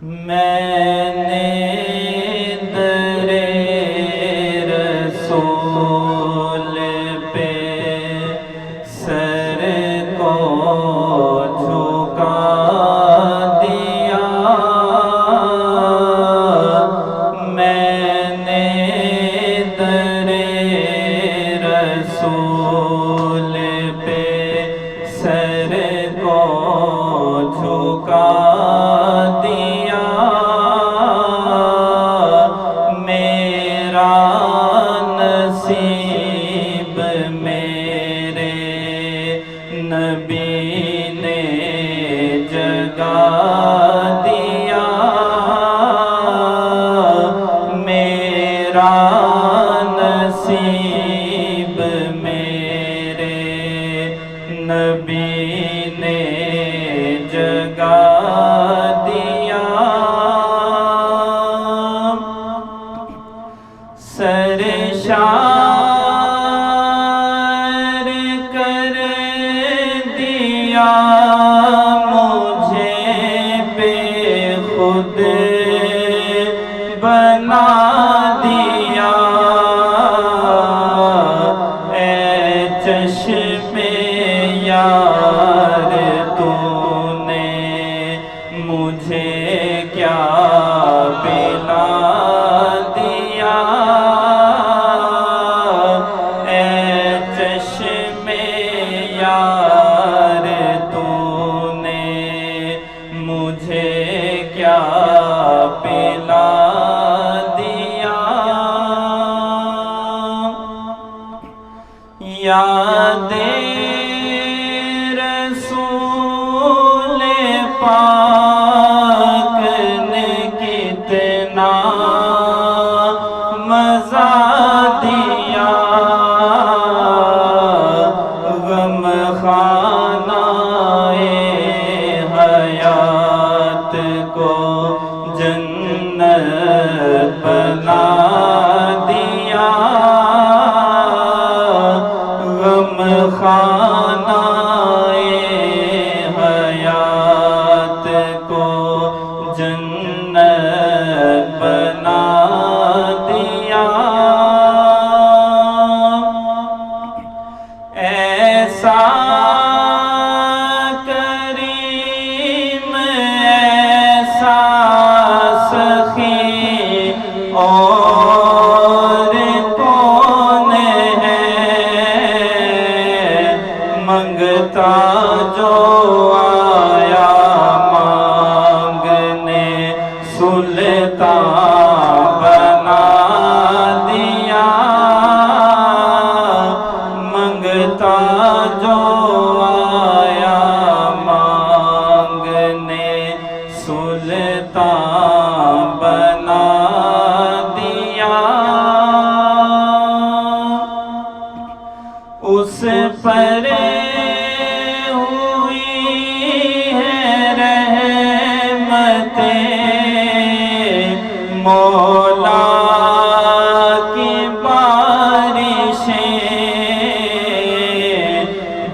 میں نے در رسول پہ سر کو جھکا دیا، میں نے در رسول پہ سر کو جھکا دیا، میرا نصیب میرے نبی نے جگا دیا، میرا نصیب میرے نبی نے جگا دیا، سرشار کر دیا مجھے، بے خود بنا دیا، اے چشم یار تو نے مجھے کیا پلا دیا، اے چشم یار تو نے مجھے کیا پلا دیا، یاد رسول پاک نے کتنا مزہ دیا، غم خانہ حیات کو جنت بنا دیا، غم خانہ حیات کو جنت بنا دیا، ایسا کریم ایسا سخی اور کون ہے، منگتا جو آیا مانگنے سلطان بنا دیا، منگتا جو آیا مانگنے سلطان بنا دیا، اس پر ہوئی ہے رحمتیں مولا کی بارشیں،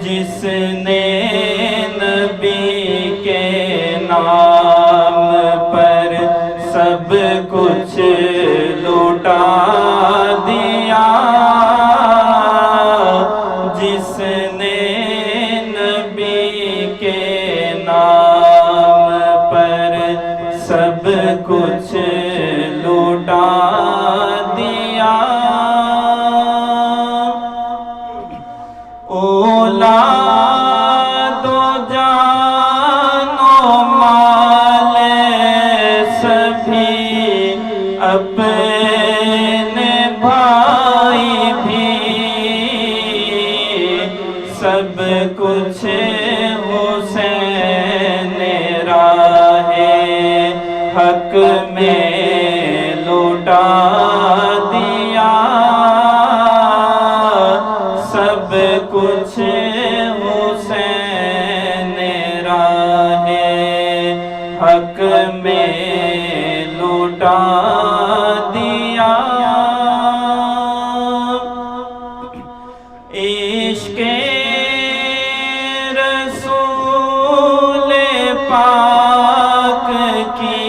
جس نے نبی کے نام پر سب کچھ لوٹا دیا، جس نے نبی کے نام پر سب کچھ لوٹا دیا، اولاد و جان و مال سبھی اپنے بھائی بھی، سب کچھ حسین راہ حق میں لوٹا دیا، سب کچھ حسین راہ حق میں لوٹا دیا، عشق رسول پاک کی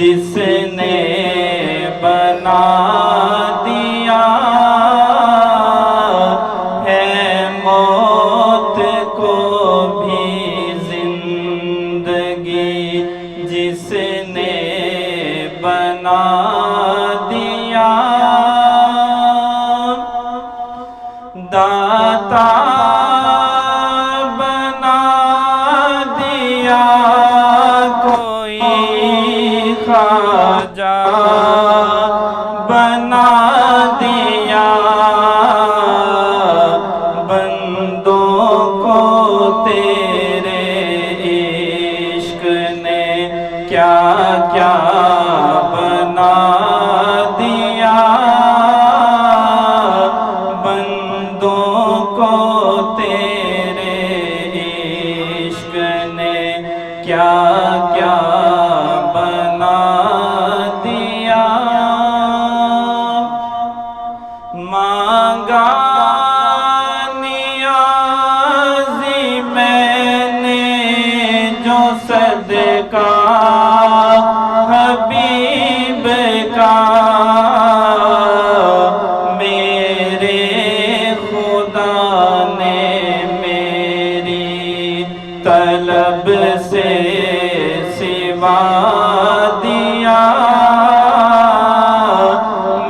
جس نے بنا دیا ہے موت کو بھی زندگی، جس نے بنا دیا داتا بنا دیا کوئی خواجہ بنا دیا، بندوں کو تیرے عشق نے کیا کیا بنا دیا، بندوں کو تیرے عشق نے کیا کیا بنا دیا۔ مانگا نیازی میں نے جو صدقہ حبیب کا، میرے خدا نے میری طلب سے سوا دیا،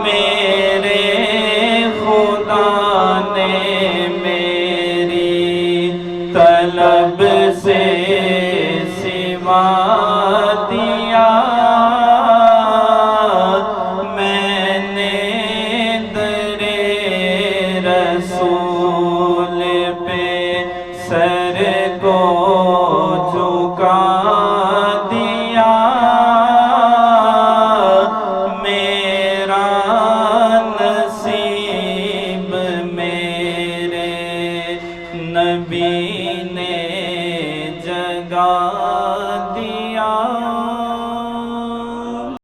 میرے خدا نے میری طلب سے سوا دیا، میں نے در رسول پہ سر کو جھکا دیا، میرا نصیب میرے نبی نے جگا دیا۔